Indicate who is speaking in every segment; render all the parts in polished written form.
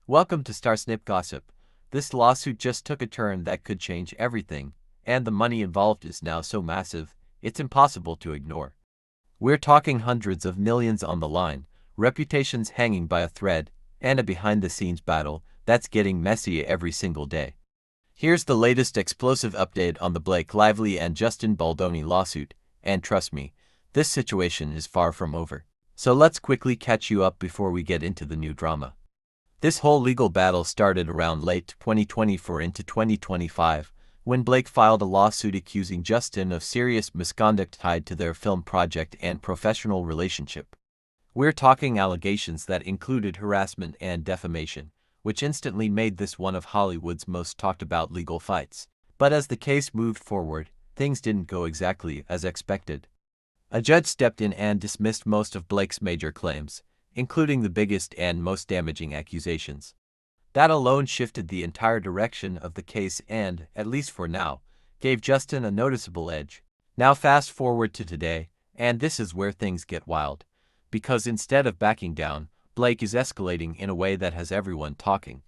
Speaker 1: Welcome to Snip Gossip. This lawsuit just took a turn that could change everything, and the money involved is now so massive, it's impossible to ignore. We're talking hundreds of millions on the line, reputations hanging by a thread, and a behind-the-scenes battle that's getting messy every single day. Here's the latest explosive update on the Blake Lively and Justin Baldoni lawsuit, and trust me, this situation is far from over. So let's quickly catch you up before we get into the new drama. This whole legal battle started around late 2024 into 2025, when Blake filed a lawsuit accusing Justin of serious misconduct tied to their film project and professional relationship. We're talking allegations that included harassment and defamation, which instantly made this one of Hollywood's most talked about legal fights. But as the case moved forward, things didn't go exactly as expected. A judge stepped in and dismissed most of Blake's major claims, including the biggest and most damaging accusations. That alone shifted the entire direction of the case and, at least for now, gave Justin a noticeable edge. Now fast forward to today, and this is where things get wild. Because instead of backing down, Blake is escalating in a way that has everyone talking.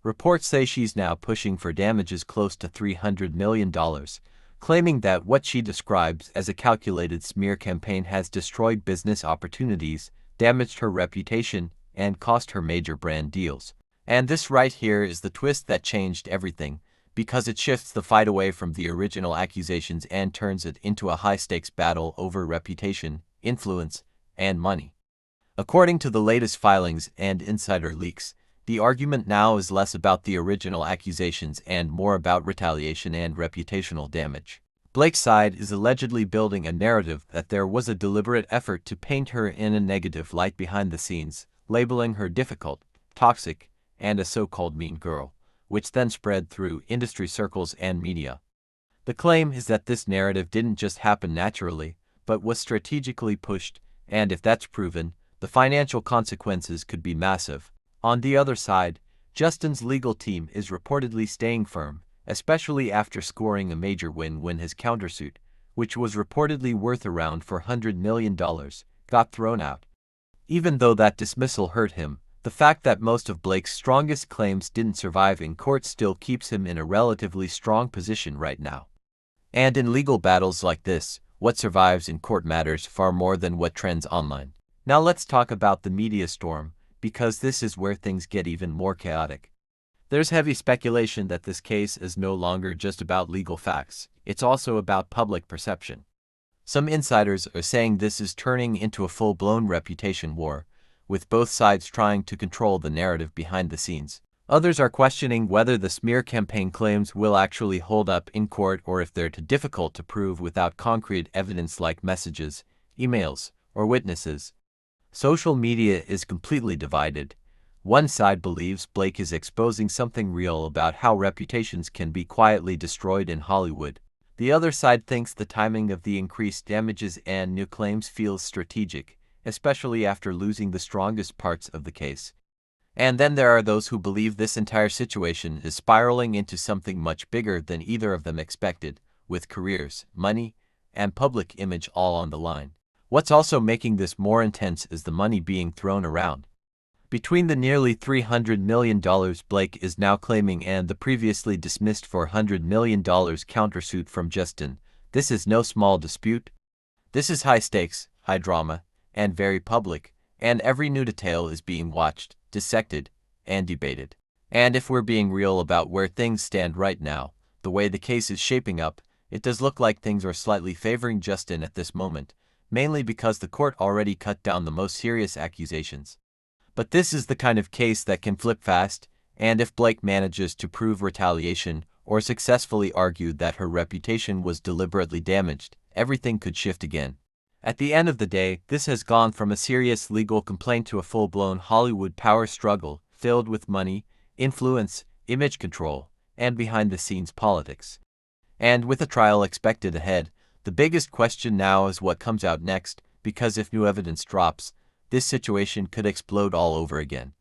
Speaker 1: Reports say she's now pushing for damages close to $300 million, claiming that what she describes as a calculated smear campaign has destroyed business opportunities, damaged her reputation, and cost her major brand deals. And this right here is the twist that changed everything, because it shifts the fight away from the original accusations and turns it into a high-stakes battle over reputation, influence, and money. According to the latest filings and insider leaks, the argument now is less about the original accusations and more about retaliation and reputational damage. Blake's side is allegedly building a narrative that there was a deliberate effort to paint her in a negative light behind the scenes, labeling her difficult, toxic, and a so-called mean girl, which then spread through industry circles and media. The claim is that this narrative didn't just happen naturally, but was strategically pushed, and if that's proven, the financial consequences could be massive. On the other side, Justin's legal team is reportedly staying firm, especially after scoring a major win when his countersuit, which was reportedly worth around $400 million, got thrown out. Even though that dismissal hurt him, the fact that most of Blake's strongest claims didn't survive in court still keeps him in a relatively strong position right now. And in legal battles like this, what survives in court matters far more than what trends online. Now let's talk about the media storm, because this is where things get even more chaotic. There's heavy speculation that this case is no longer just about legal facts, it's also about public perception. Some insiders are saying this is turning into a full-blown reputation war, with both sides trying to control the narrative behind the scenes. Others are questioning whether the smear campaign claims will actually hold up in court or if they're too difficult to prove without concrete evidence like messages, emails, or witnesses. Social media is completely divided. One side believes Blake is exposing something real about how reputations can be quietly destroyed in Hollywood. The other side thinks the timing of the increased damages and new claims feels strategic, especially after losing the strongest parts of the case. And then there are those who believe this entire situation is spiraling into something much bigger than either of them expected, with careers, money, and public image all on the line. What's also making this more intense is the money being thrown around. Between the nearly $300 million Blake is now claiming and the previously dismissed $400 million countersuit from Justin, this is no small dispute. This is high stakes, high drama, and very public, and every new detail is being watched, dissected, and debated. And if we're being real about where things stand right now, the way the case is shaping up, it does look like things are slightly favoring Justin at this moment, mainly because the court already cut down the most serious accusations. But this is the kind of case that can flip fast, and if Blake manages to prove retaliation or successfully argue that her reputation was deliberately damaged, everything could shift again. At the end of the day, this has gone from a serious legal complaint to a full-blown Hollywood power struggle filled with money, influence, image control, and behind-the-scenes politics. And with a trial expected ahead, the biggest question now is what comes out next, because if new evidence drops, this situation could explode all over again.